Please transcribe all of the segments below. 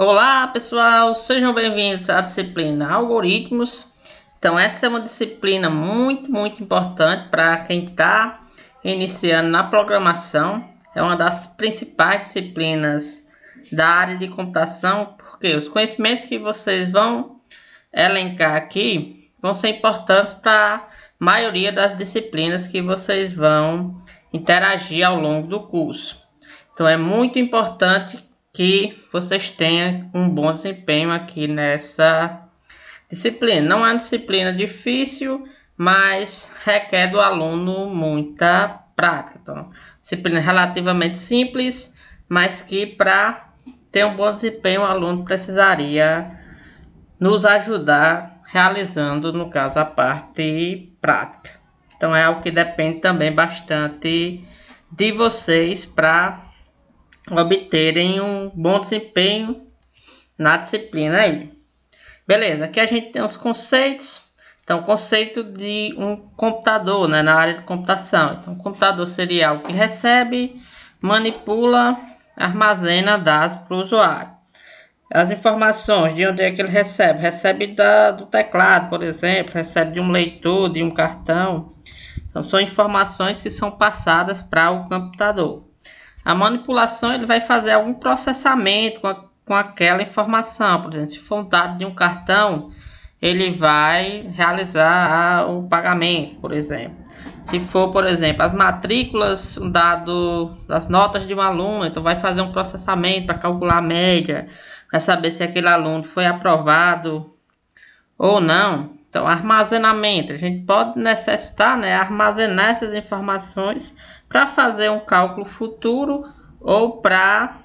Olá pessoal, sejam bem-vindos à disciplina Algoritmos. Então essa é uma disciplina muito importante para quem está iniciando na programação. É uma das principais disciplinas da área de computação, porque os conhecimentos que vocês vão elencar aqui vão ser importantes para a maioria das disciplinas que vocês vão interagir ao longo do curso. Então é muito importante que vocês tenham um bom desempenho aqui nessa disciplina. Não é uma disciplina difícil, mas requer do aluno muita prática. Então, disciplina relativamente simples, mas que para ter um bom desempenho o aluno precisaria nos ajudar realizando, no caso, a parte prática. Então é algo que depende também bastante de vocês para obterem um bom desempenho na disciplina aí. Beleza, aqui a gente tem os conceitos. Então, conceito de um computador, né, na área de computação. Então, um computador seria algo que recebe, manipula, armazena dados para o usuário. As informações, de onde é que ele recebe? Recebe do teclado, por exemplo, recebe de um leitor, de um cartão. Então, são informações que são passadas para o computador. A manipulação, ele vai fazer algum processamento com aquela informação. Por exemplo, se for um dado de um cartão, ele vai realizar o pagamento, por exemplo. Se for, por exemplo, as matrículas, um dado das notas de um aluno, então vai fazer um processamento para calcular a média, para saber se aquele aluno foi aprovado ou não. Então, armazenamento, a gente pode necessitar, né, armazenar essas informações para fazer um cálculo futuro ou para,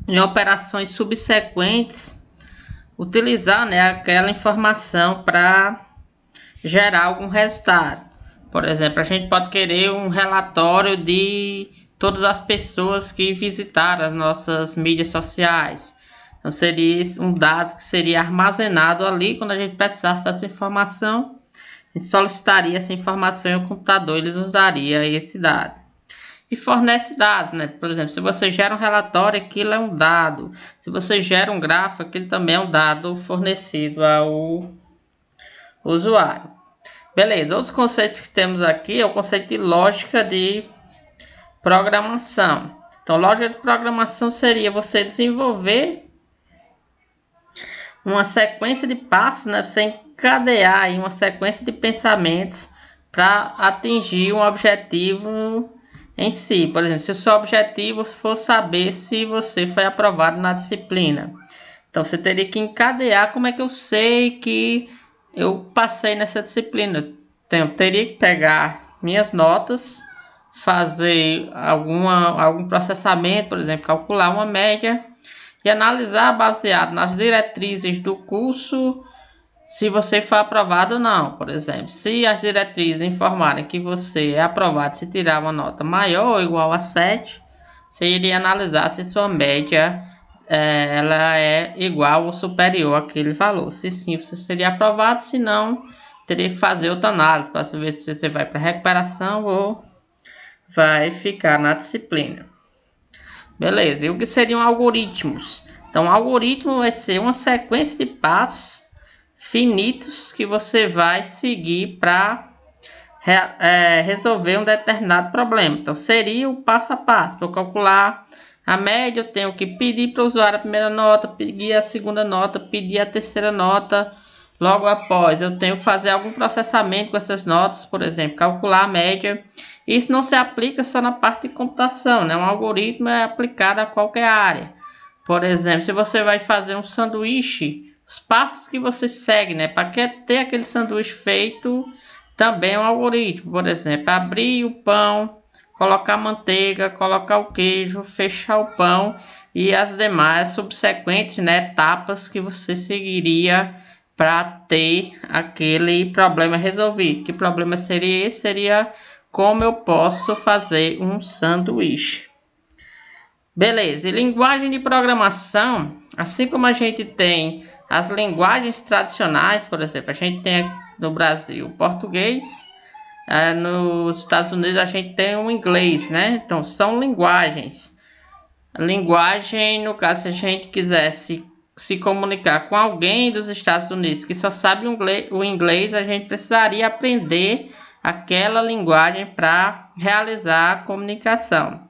em operações subsequentes, utilizar, né, aquela informação para gerar algum resultado. Por exemplo, a gente pode querer um relatório de todas as pessoas que visitaram as nossas mídias sociais. Então, seria um dado que seria armazenado ali. Quando a gente precisasse dessa informação, a gente solicitaria essa informação e o computador ele nos daria esse dado. E fornece dados, né? Por exemplo, se você gera um relatório, aquilo é um dado. Se você gera um gráfico, aquilo também é um dado fornecido ao usuário. Beleza, outros conceitos que temos aqui é o conceito de lógica de programação. Então, lógica de programação seria você desenvolver uma sequência de passos, né? Você encadear aí uma sequência de pensamentos para atingir um objetivo em si. Por exemplo, se o seu objetivo for saber se você foi aprovado na disciplina, então você teria que encadear como é que eu sei que eu passei nessa disciplina. Então, eu teria que pegar minhas notas, fazer algum processamento, por exemplo, calcular uma média e analisar baseado nas diretrizes do curso se você foi aprovado ou não. Por exemplo, se as diretrizes informarem que você é aprovado se tirar uma nota maior ou igual a 7, você iria analisar se sua média ela é igual ou superior àquele valor. Se sim, você seria aprovado, se não, teria que fazer outra análise para saber se você vai para recuperação ou vai ficar na disciplina. Beleza, e o que seriam algoritmos? Então, algoritmo vai ser uma sequência de passos finitos que você vai seguir para resolver um determinado problema. Então, seria o passo a passo. Para eu calcular a média, eu tenho que pedir para o usuário a primeira nota, pedir a segunda nota, pedir a terceira nota. Logo após, eu tenho que fazer algum processamento com essas notas, por exemplo, calcular a média. Isso não se aplica só na parte de computação, né? Um algoritmo é aplicado a qualquer área. Por exemplo, se você vai fazer um sanduíche, os passos que você segue, né? Para ter aquele sanduíche feito, também é um algoritmo. Por exemplo, abrir o pão, colocar manteiga, colocar o queijo, fechar o pão e as demais subsequentes, né, etapas que você seguiria para ter aquele problema resolvido. Que problema seria esse? Seria como eu posso fazer um sanduíche. Beleza, e linguagem de programação, assim como a gente tem as linguagens tradicionais, por exemplo, a gente tem no Brasil o português, nos Estados Unidos a gente tem o inglês, né? Então são linguagens. Linguagem, no caso, se a gente quisesse se comunicar com alguém dos Estados Unidos que só sabe o inglês, a gente precisaria aprender aquela linguagem para realizar a comunicação.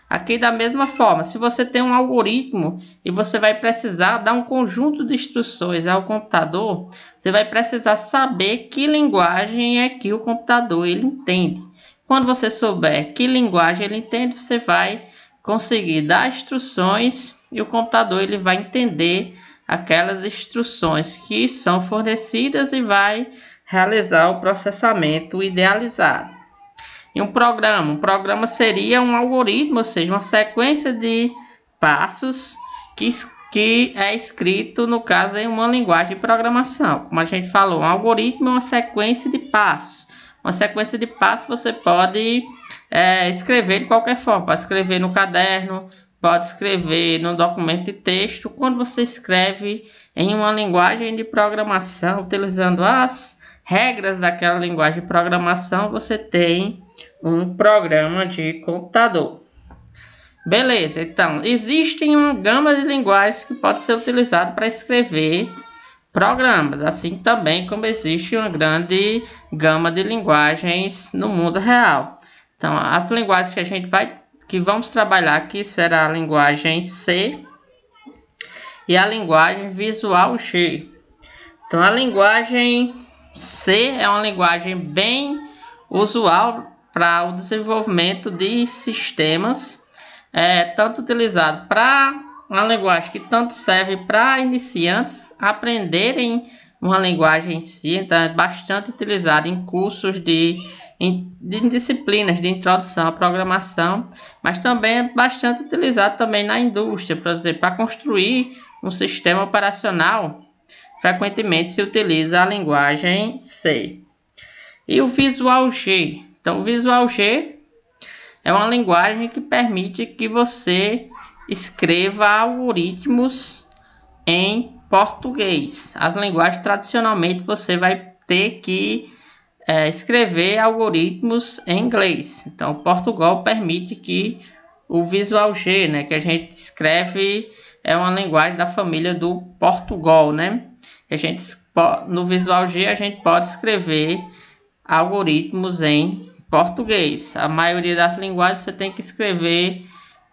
Aqui da mesma forma, se você tem um algoritmo e você vai precisar dar um conjunto de instruções ao computador, você vai precisar saber que linguagem é que o computador ele entende. Quando você souber que linguagem ele entende, você vai conseguir dar instruções e o computador ele vai entender aquelas instruções que são fornecidas e vai realizar o processamento idealizado. E um programa seria um algoritmo, ou seja, uma sequência de passos que é escrito, no caso, em uma linguagem de programação. Como a gente falou, um algoritmo é uma sequência de passos. Uma sequência de passos você pode escrever de qualquer forma, pode escrever no caderno, pode escrever no documento de texto. Quando você escreve em uma linguagem de programação, utilizando as regras daquela linguagem de programação, você tem um programa de computador. Beleza, então, existem uma gama de linguagens que pode ser utilizada para escrever programas, assim também como existe uma grande gama de linguagens no mundo real. Então, as linguagens que vamos trabalhar aqui será a linguagem C e a linguagem Visual G. Então, a linguagem C é uma linguagem bem usual para o desenvolvimento de sistemas, tanto utilizado para uma linguagem que tanto serve para iniciantes aprenderem uma linguagem em si, então é bastante utilizado em cursos de disciplinas de introdução à programação, mas também é bastante utilizado também na indústria, por exemplo, para construir um sistema operacional. Frequentemente se utiliza a linguagem C. E o Visual G. Então, o Visual G é uma linguagem que permite que você escreva algoritmos em português. As linguagens, tradicionalmente, você vai ter que escrever algoritmos em inglês. Então, Portugal permite que o Visual G, né, que a gente escreve, é uma linguagem da família do Portugal, né? No Visual G a gente pode escrever algoritmos em português. A maioria das linguagens você tem que escrever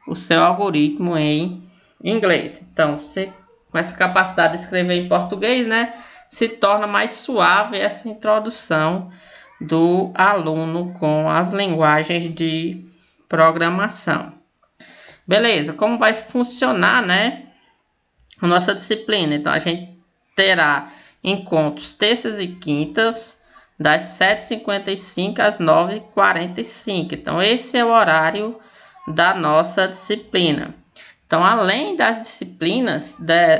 o seu algoritmo em inglês. Então, você com essa capacidade de escrever em português, né, se torna mais suave essa introdução do aluno com as linguagens de programação. Beleza, como vai funcionar, né, a nossa disciplina? Então, a gente terá encontros terças e quintas, das 7h55 às 9h45. Então, esse é o horário da nossa disciplina. Então, além das disciplinas,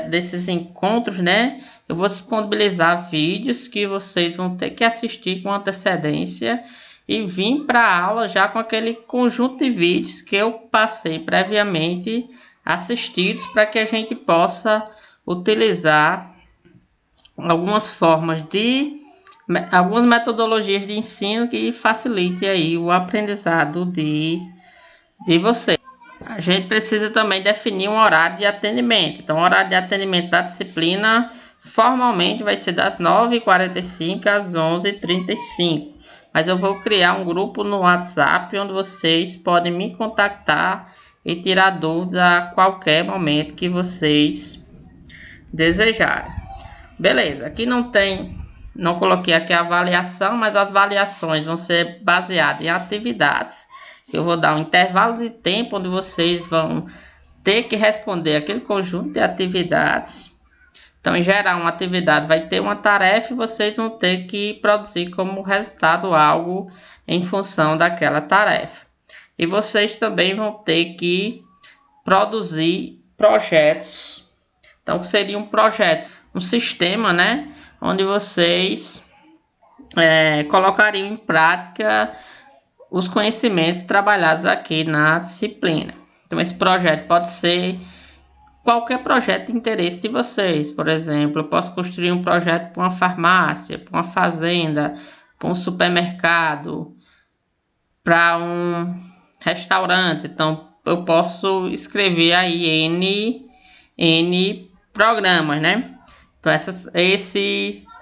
desses encontros, né, eu vou disponibilizar vídeos que vocês vão ter que assistir com antecedência e vir para a aula já com aquele conjunto de vídeos que eu passei previamente assistidos, para que a gente possa utilizar algumas metodologias de ensino que facilite aí o aprendizado de você. A gente precisa também definir um horário de atendimento. Então, o horário de atendimento da disciplina formalmente vai ser das 9h45 às 11h35. Mas eu vou criar um grupo no WhatsApp onde vocês podem me contactar e tirar dúvidas a qualquer momento que vocês desejarem. Beleza, aqui não coloquei aqui a avaliação, mas as avaliações vão ser baseadas em atividades. Eu vou dar um intervalo de tempo onde vocês vão ter que responder aquele conjunto de atividades. Então, em geral, uma atividade vai ter uma tarefa e vocês vão ter que produzir como resultado algo em função daquela tarefa. E vocês também vão ter que produzir projetos. Então, seriam projetos, um sistema, né, onde vocês colocariam em prática os conhecimentos trabalhados aqui na disciplina. Então, esse projeto pode ser qualquer projeto de interesse de vocês. Por exemplo, eu posso construir um projeto para uma farmácia, para uma fazenda, para um supermercado, para um restaurante. Então, eu posso escrever aí N programas, né? Então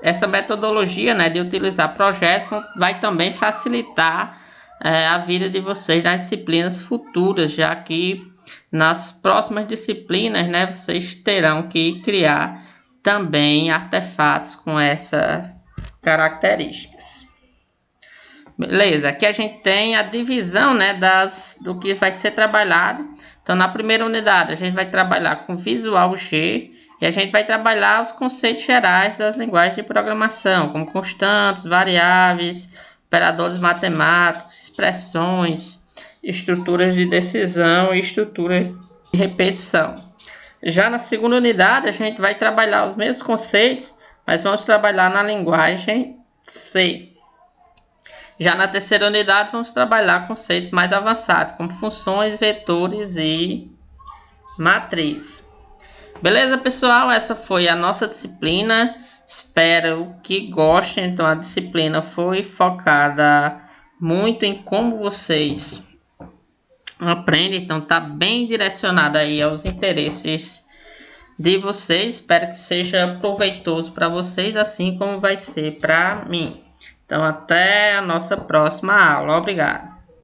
essa metodologia, né, de utilizar projetos vai também facilitar a vida de vocês nas disciplinas futuras, já que nas próximas disciplinas, né, vocês terão que criar também artefatos com essas características. Beleza, aqui a gente tem a divisão, né, do que vai ser trabalhado. Então, na primeira unidade, a gente vai trabalhar com Visual G e a gente vai trabalhar os conceitos gerais das linguagens de programação, como constantes, variáveis, operadores matemáticos, expressões, estruturas de decisão e estrutura de repetição. Já na segunda unidade, a gente vai trabalhar os mesmos conceitos, mas vamos trabalhar na linguagem C. Já na terceira unidade, vamos trabalhar conceitos mais avançados, como funções, vetores e matriz. Beleza, pessoal? Essa foi a nossa disciplina. Espero que gostem. Então, a disciplina foi focada muito em como vocês aprendem. Então, tá bem direcionada aí aos interesses de vocês. Espero que seja proveitoso para vocês, assim como vai ser para mim. Então, até a nossa próxima aula. Obrigado.